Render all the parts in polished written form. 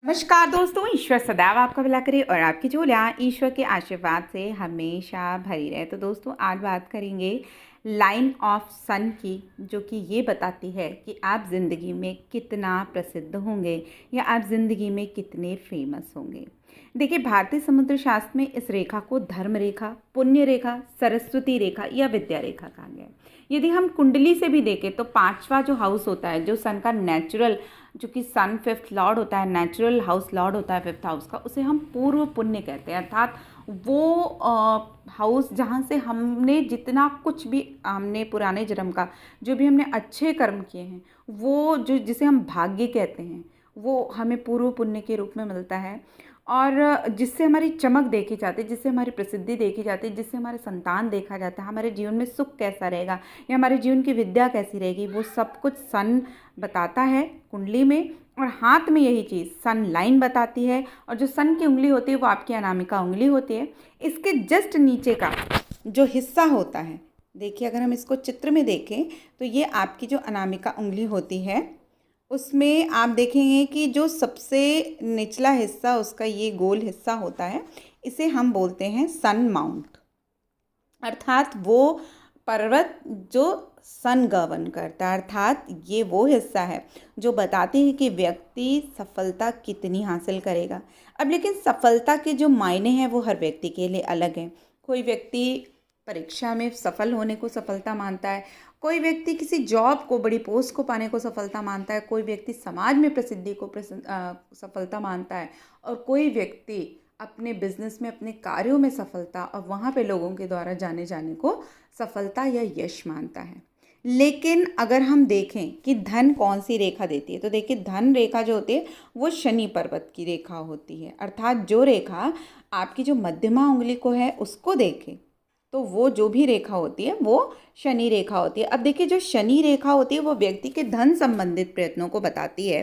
नमस्कार दोस्तों, ईश्वर सदैव आपका भला करे और आपकी झोलियाँ ईश्वर के आशीर्वाद से हमेशा भरी रहे। तो दोस्तों, आज बात करेंगे लाइन ऑफ सन की, जो कि ये बताती है कि आप ज़िंदगी में कितना प्रसिद्ध होंगे या आप ज़िंदगी में कितने फेमस होंगे। देखिए, भारतीय समुद्र शास्त्र में इस रेखा को धर्म रेखा, पुण्य रेखा, सरस्वती रेखा या विद्या रेखा कहा गया है। यदि हम कुंडली से भी देखें तो पांचवा जो हाउस होता है, जो सन का नेचुरल, जो कि सन फिफ्थ लॉर्ड होता है, नेचुरल हाउस लॉर्ड होता है फिफ्थ हाउस का, उसे हम पूर्व पुण्य कहते हैं। अर्थात वो हाउस जहाँ से हमने जितना कुछ भी हमने पुराने जन्म का जो भी हमने अच्छे कर्म किए हैं, वो जो जिसे हम भाग्य कहते हैं, वो हमें पूर्व पुण्य के रूप में मिलता है। और जिससे हमारी चमक देखी जाती है, जिससे हमारी प्रसिद्धि देखी जाती है, जिससे हमारे संतान देखा जाता है, हमारे जीवन में सुख कैसा रहेगा या हमारे जीवन की विद्या कैसी रहेगी, वो सब कुछ सन बताता है कुंडली में। और हाथ में यही चीज़ सन लाइन बताती है। और जो सन की उंगली होती है वो आपकी अनामिका उंगली होती है। इसके जस्ट नीचे का जो हिस्सा होता है, देखिए अगर हम इसको चित्र में देखें तो ये आपकी जो अनामिका उंगली होती है, उसमें आप देखेंगे कि जो सबसे निचला हिस्सा उसका ये गोल हिस्सा होता है, इसे हम बोलते हैं सन माउंट। अर्थात वो पर्वत जो सन गवर्न करता है। अर्थात ये वो हिस्सा है जो बताती है कि व्यक्ति सफलता कितनी हासिल करेगा। अब लेकिन सफलता के जो मायने हैं वो हर व्यक्ति के लिए अलग हैं। कोई व्यक्ति परीक्षा में सफल होने को सफलता मानता है, कोई व्यक्ति किसी जॉब को, बड़ी पोस्ट को पाने को सफलता मानता है, कोई व्यक्ति समाज में प्रसिद्धि को सफलता मानता है, और कोई व्यक्ति अपने बिजनेस में, अपने कार्यों में सफलता और वहाँ पे लोगों के द्वारा जाने जाने को सफलता या यश मानता है। लेकिन अगर हम देखें कि धन कौन सी रेखा देती है, तो देखिए धन रेखा जो होती है वो शनि पर्वत की रेखा होती है। अर्थात जो रेखा आपकी जो मध्यमा उंगली को है उसको देखें तो वो जो भी रेखा होती है वो शनि रेखा होती है। अब देखिए, जो शनि रेखा होती है वो व्यक्ति के धन संबंधित प्रयत्नों को बताती है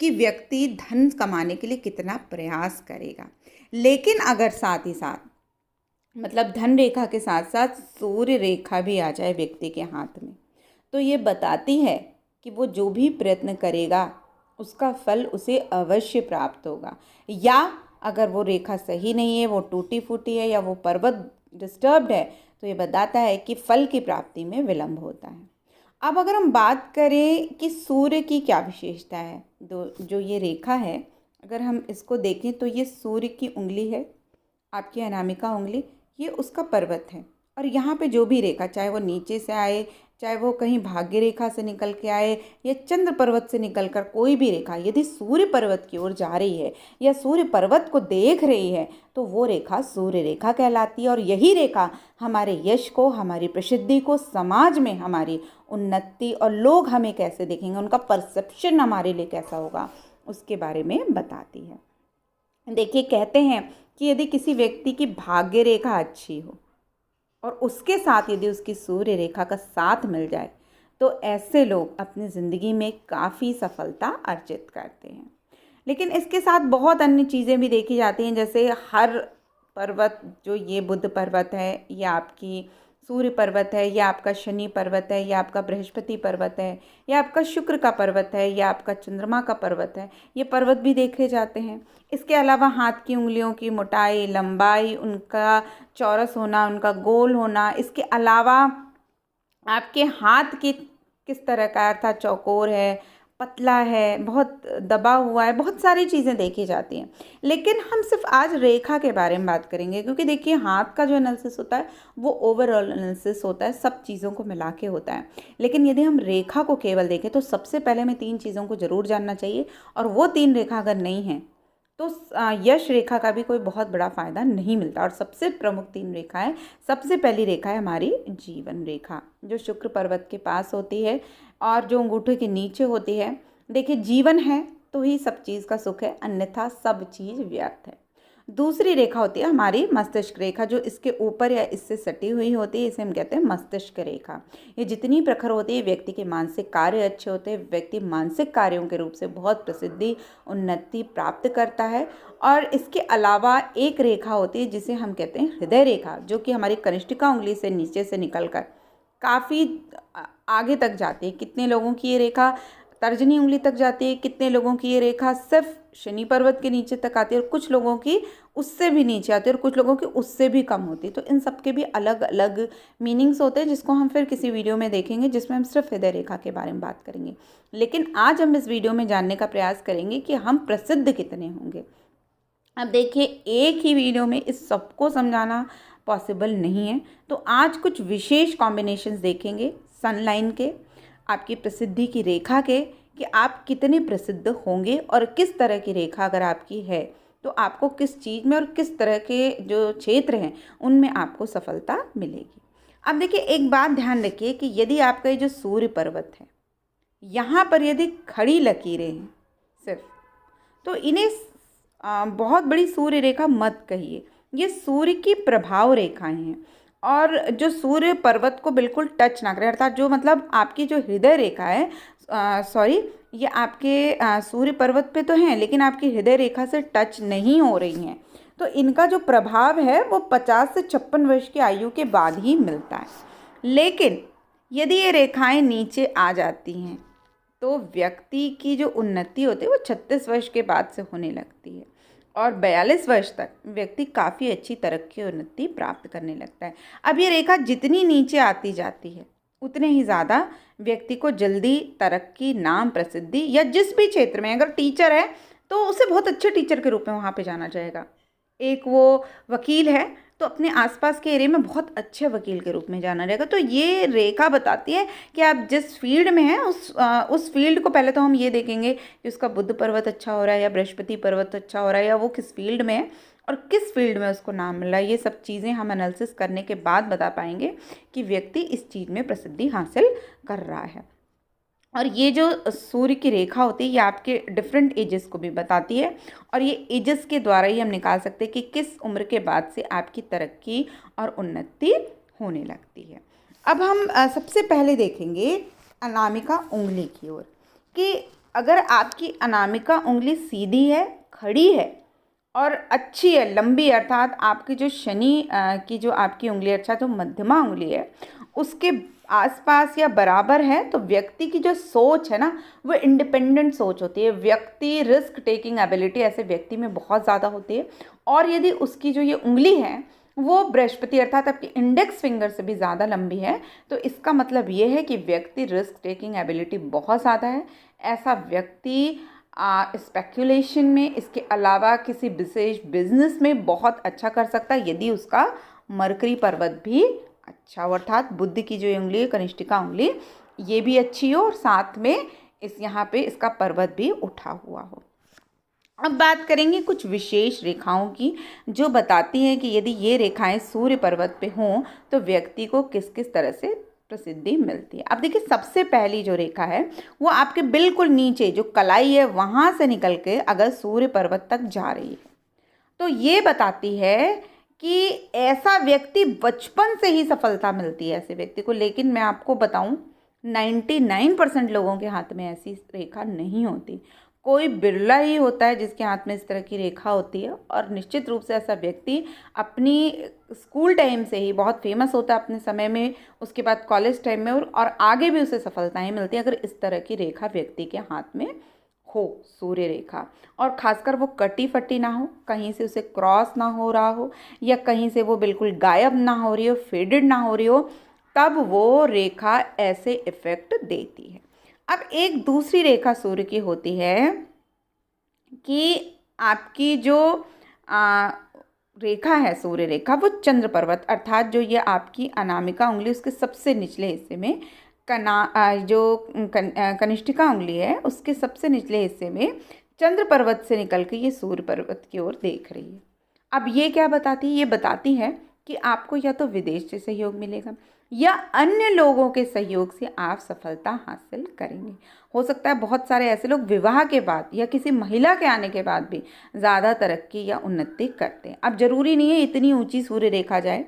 कि व्यक्ति धन कमाने के लिए कितना प्रयास करेगा। लेकिन अगर साथ ही साथ, मतलब धन रेखा के साथ साथ सूर्य रेखा भी आ जाए व्यक्ति के हाथ में, तो ये बताती है कि वो जो भी प्रयत्न करेगा उसका फल उसे अवश्य प्राप्त होगा। या अगर वो रेखा सही नहीं है, वो टूटी फूटी है या वो पर्वत डिस्टर्ब्ड है, तो ये बताता है कि फल की प्राप्ति में विलंब होता है। अब अगर हम बात करें कि सूर्य की क्या विशेषता है, तो जो ये रेखा है, अगर हम इसको देखें तो ये सूर्य की उंगली है, आपकी अनामिका उंगली, ये उसका पर्वत है। और यहाँ पे जो भी रेखा, चाहे वो नीचे से आए, चाहे वो कहीं भाग्य रेखा से निकल के आए या चंद्र पर्वत से निकलकर कोई भी रेखा यदि सूर्य पर्वत की ओर जा रही है या सूर्य पर्वत को देख रही है, तो वो रेखा सूर्य रेखा कहलाती है। और यही रेखा हमारे यश को, हमारी प्रसिद्धि को, समाज में हमारी उन्नति और लोग हमें कैसे देखेंगे, उनका परसेप्शन हमारे लिए कैसा होगा, उसके बारे में बताती है। देखिए, कहते हैं कि यदि किसी व्यक्ति की भाग्य रेखा अच्छी हो और उसके साथ यदि उसकी सूर्य रेखा का साथ मिल जाए, तो ऐसे लोग अपनी ज़िंदगी में काफ़ी सफलता अर्जित करते हैं। लेकिन इसके साथ बहुत अन्य चीज़ें भी देखी जाती हैं, जैसे हर पर्वत, जो ये बुध पर्वत है, या आपकी सूर्य पर्वत है, या आपका शनि पर्वत है, या आपका बृहस्पति पर्वत है, या आपका शुक्र का पर्वत है, या आपका चंद्रमा का पर्वत है, ये पर्वत भी देखे जाते हैं। इसके अलावा हाथ की उंगलियों की मोटाई, लंबाई, उनका चौरस होना, उनका गोल होना, इसके अलावा आपके हाथ की किस तरह का, अर्थात चौकोर है, पतला है, बहुत दबा हुआ है, बहुत सारी चीज़ें देखी जाती हैं। लेकिन हम सिर्फ आज रेखा के बारे में बात करेंगे, क्योंकि देखिए हाथ का जो एनालिसिस होता है वो ओवरऑल एनालिसिस होता है, सब चीज़ों को मिला के होता है। लेकिन यदि हम रेखा को केवल देखें तो सबसे पहले हमें 3 चीज़ों को ज़रूर जानना चाहिए, और वो 3 रेखा अगर नहीं हैं तो यश रेखा का भी कोई बहुत बड़ा फ़ायदा नहीं मिलता। और सबसे प्रमुख 3 रेखाएं, सबसे पहली रेखा है हमारी जीवन रेखा, जो शुक्र पर्वत के पास होती है और जो अंगूठे के नीचे होती है। देखिए, जीवन है तो ही सब चीज़ का सुख है, अन्यथा सब चीज़ व्यर्थ है। दूसरी रेखा होती है हमारी मस्तिष्क रेखा, जो इसके ऊपर या इससे सटी हुई होती है, इसे हम कहते हैं मस्तिष्क रेखा। ये जितनी प्रखर होती है, व्यक्ति के मानसिक कार्य अच्छे होते हैं, व्यक्ति मानसिक कार्यों के रूप से बहुत प्रसिद्धि, उन्नति प्राप्त करता है। और इसके अलावा एक रेखा होती है जिसे हम कहते हैं हृदय रेखा, जो कि हमारी कनिष्ठिका उंगली से नीचे से निकल कर काफ़ी आगे तक जाती है। कितने लोगों की ये रेखा तर्जनी उंगली तक जाती है, कितने लोगों की ये रेखा सिर्फ शनि पर्वत के नीचे तक आती है और कुछ लोगों की उससे भी नीचे आती है और कुछ लोगों की उससे भी कम होती है। तो इन सब के भी अलग अलग मीनिंग्स होते हैं, जिसको हम फिर किसी वीडियो में देखेंगे, जिसमें हम सिर्फ हृदय रेखा के बारे में बात करेंगे। लेकिन आज हम इस वीडियो में जानने का प्रयास करेंगे कि हम प्रसिद्ध कितने होंगे। अब देखिए, एक ही वीडियो में इस सबको समझाना पॉसिबल नहीं है, तो आज कुछ विशेष कॉम्बिनेशंस देखेंगे सन लाइन के, आपकी प्रसिद्धि की रेखा के, कि आप कितने प्रसिद्ध होंगे और किस तरह की रेखा अगर आपकी है तो आपको किस चीज़ में और किस तरह के जो क्षेत्र हैं उनमें आपको सफलता मिलेगी। अब देखिए, एक बात ध्यान रखिए कि यदि आपका ये जो सूर्य पर्वत है, यहाँ पर यदि खड़ी लकीरें हैं सिर्फ, तो इन्हें बहुत बड़ी सूर्य रेखा मत कहिए। ये सूर्य की प्रभाव रेखाएं हैं और जो सूर्य पर्वत को बिल्कुल टच ना करें, अर्थात जो मतलब आपकी जो हृदय रेखा है, सॉरी, ये आपके सूर्य पर्वत पे तो हैं लेकिन आपकी हृदय रेखा से टच नहीं हो रही हैं, तो इनका जो प्रभाव है वो 50 से 56 वर्ष की आयु के बाद ही मिलता है। लेकिन यदि ये रेखाएं नीचे आ जाती हैं तो व्यक्ति की जो उन्नति होती है वो 36 वर्ष के बाद से होने लगती है और 42 वर्ष तक व्यक्ति काफ़ी अच्छी तरक्की और उन्नति प्राप्त करने लगता है। अब ये रेखा जितनी नीचे आती जाती है उतने ही ज़्यादा व्यक्ति को जल्दी तरक्की, नाम, प्रसिद्धि, या जिस भी क्षेत्र में, अगर टीचर है तो उसे बहुत अच्छे टीचर के रूप में वहाँ पे जाना जाएगा। एक वो वकील है तो अपने आसपास के एरिया में बहुत अच्छे वकील के रूप में जाना जाएगा। तो ये रेखा बताती है कि आप जिस फील्ड में हैं उस फील्ड को पहले तो हम ये देखेंगे कि उसका बुध पर्वत अच्छा हो रहा है या बृहस्पति पर्वत अच्छा हो रहा है, या वो किस फील्ड में है और किस फील्ड में उसको नाम मिल रहा है। ये सब चीज़ें हम एनालिसिस करने के बाद बता पाएंगे कि व्यक्ति इस चीज़ में प्रसिद्धि हासिल कर रहा है। और ये जो सूर्य की रेखा होती है ये आपके डिफरेंट एजेस को भी बताती है और ये एजेस के द्वारा ही हम निकाल सकते हैं कि किस उम्र के बाद से आपकी तरक्की और उन्नति होने लगती है। अब हम सबसे पहले देखेंगे अनामिका उंगली की ओर, कि अगर आपकी अनामिका उंगली सीधी है, खड़ी है और अच्छी है, लंबी, अर्थात आपकी जो शनि की जो आपकी उंगली, अच्छा जो मध्यमा उंगली है उसके आसपास या बराबर है, तो व्यक्ति की जो सोच है ना वो इंडिपेंडेंट सोच होती है। व्यक्ति रिस्क टेकिंग एबिलिटी ऐसे व्यक्ति में बहुत ज़्यादा होती है। और यदि उसकी जो ये उंगली है वो बृहस्पति अर्थात आपकी इंडेक्स फिंगर से भी ज़्यादा लंबी है, तो इसका मतलब ये है कि व्यक्ति रिस्क टेकिंग एबिलिटी बहुत ज़्यादा है। ऐसा व्यक्ति स्पेक्यूलेशन में, इसके अलावा किसी विशेष बिजनेस में बहुत अच्छा कर सकता है यदि उसका मरकरी पर्वत भी अच्छा हो, अर्थात बुध की जो उंगली है, कनिष्ठिका उंगली, ये भी अच्छी हो और साथ में इस यहाँ पे इसका पर्वत भी उठा हुआ हो। अब बात करेंगे कुछ विशेष रेखाओं की जो बताती हैं कि यदि ये रेखाएं सूर्य पर्वत पे हों तो व्यक्ति को किस किस तरह से प्रसिद्धि मिलती है। अब देखिए, सबसे पहली जो रेखा है वो आपके बिल्कुल नीचे जो कलाई है वहाँ से निकल के अगर सूर्य पर्वत तक जा रही है तो ये बताती है कि ऐसा व्यक्ति बचपन से ही सफलता मिलती है ऐसे व्यक्ति को। लेकिन मैं आपको बताऊं 99% लोगों के हाथ में ऐसी रेखा नहीं होती। कोई बिरला ही होता है जिसके हाथ में इस तरह की रेखा होती है और निश्चित रूप से ऐसा व्यक्ति अपनी स्कूल टाइम से ही बहुत फेमस होता है अपने समय में, उसके बाद कॉलेज टाइम में और आगे भी उसे सफलताएं मिलती हैं अगर इस तरह की रेखा व्यक्ति के हाथ में हो, सूर्य रेखा। और खासकर वो कटी फटी ना हो, कहीं से उसे क्रॉस ना हो रहा हो या कहीं से वो बिल्कुल गायब ना हो रही हो, फेडेड ना हो रही हो, तब वो रेखा ऐसे इफेक्ट देती है। अब एक दूसरी रेखा सूर्य की होती है कि आपकी जो रेखा है सूर्य रेखा वो चंद्र पर्वत, अर्थात जो ये आपकी अनामिका उंगली उसके सबसे निचले हिस्से में कनिष्ठिका उंगली है उसके सबसे निचले हिस्से में चंद्र पर्वत से निकल के ये सूर्य पर्वत की ओर देख रही है। अब ये क्या बताती है? ये बताती है कि आपको या तो विदेश से सहयोग मिलेगा या अन्य लोगों के सहयोग से आप सफलता हासिल करेंगे। हो सकता है बहुत सारे ऐसे लोग विवाह के बाद या किसी महिला के आने के बाद भी ज़्यादा तरक्की या उन्नति करते हैं। अब जरूरी नहीं है इतनी ऊंची सूर्य रेखा जाए,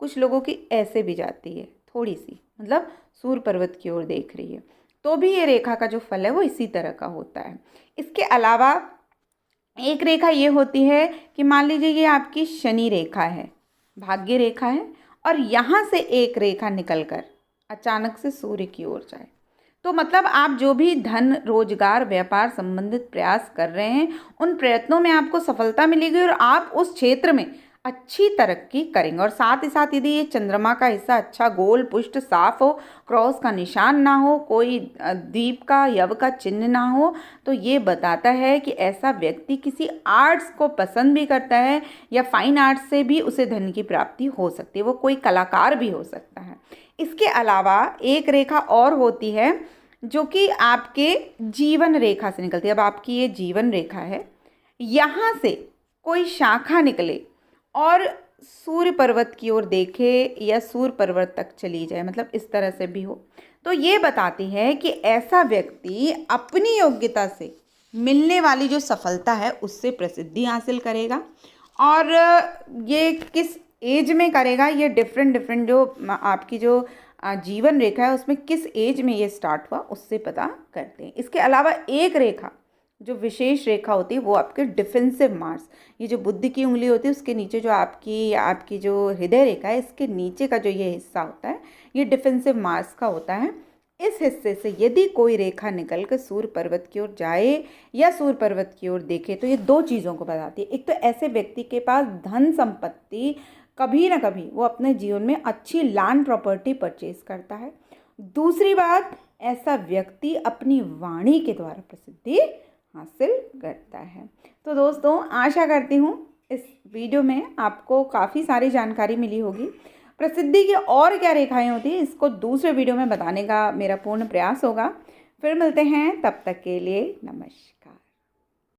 कुछ लोगों की ऐसे भी जाती है थोड़ी सी, मतलब सूर्य पर्वत की ओर देख रही है, तो भी ये रेखा का जो फल है वो इसी तरह का होता है। इसके अलावा एक रेखा ये होती है कि मान लीजिए ये आपकी शनि रेखा है, भाग्य रेखा है, और यहाँ से एक रेखा निकलकर अचानक से सूर्य की ओर जाए तो मतलब आप जो भी धन, रोजगार, व्यापार संबंधित प्रयास कर रहे हैं, उन प्रयत्नों में आपको सफलता मिलेगी और आप उस क्षेत्र में अच्छी तरक्की करेंगे। और साथ ही साथ यदि ये चंद्रमा का हिस्सा अच्छा गोल पुष्ट साफ हो, क्रॉस का निशान ना हो, कोई द्वीप का यव का चिन्ह ना हो, तो ये बताता है कि ऐसा व्यक्ति किसी आर्ट्स को पसंद भी करता है या फाइन आर्ट्स से भी उसे धन की प्राप्ति हो सकती है, वो कोई कलाकार भी हो सकता है। इसके अलावा एक रेखा और होती है जो कि आपके जीवन रेखा से निकलती है। अब आपकी ये जीवन रेखा है, यहाँ से कोई शाखा निकले और सूर्य पर्वत की ओर देखे या सूर्य पर्वत तक चली जाए, मतलब इस तरह से भी हो, तो ये बताती है कि ऐसा व्यक्ति अपनी योग्यता से मिलने वाली जो सफलता है उससे प्रसिद्धि हासिल करेगा। और ये किस एज में करेगा, ये डिफरेंट जो आपकी जो जीवन रेखा है उसमें किस एज में ये स्टार्ट हुआ उससे पता करते हैं। इसके अलावा एक रेखा जो विशेष रेखा होती है वो आपके डिफेंसिव मार्स, ये जो बुद्ध की उंगली होती है उसके नीचे जो आपकी जो हृदय रेखा है, इसके नीचे का जो ये हिस्सा होता है ये डिफेंसिव मार्स का होता है। इस हिस्से से यदि कोई रेखा निकल कर सूर्य पर्वत की ओर जाए या सूर्य पर्वत की ओर देखे तो ये दो चीज़ों को बताती है। एक तो ऐसे व्यक्ति के पास धन संपत्ति कभी ना कभी वो अपने जीवन में अच्छी लैंड प्रॉपर्टी परचेज करता है। दूसरी बात, ऐसा व्यक्ति अपनी वाणी के द्वारा प्रसिद्धि हासिल करता है। तो दोस्तों आशा करती हूँ इस वीडियो में आपको काफ़ी सारी जानकारी मिली होगी। प्रसिद्धि की और क्या रेखाएं होती हैं इसको दूसरे वीडियो में बताने का मेरा पूर्ण प्रयास होगा। फिर मिलते हैं, तब तक के लिए नमस्कार।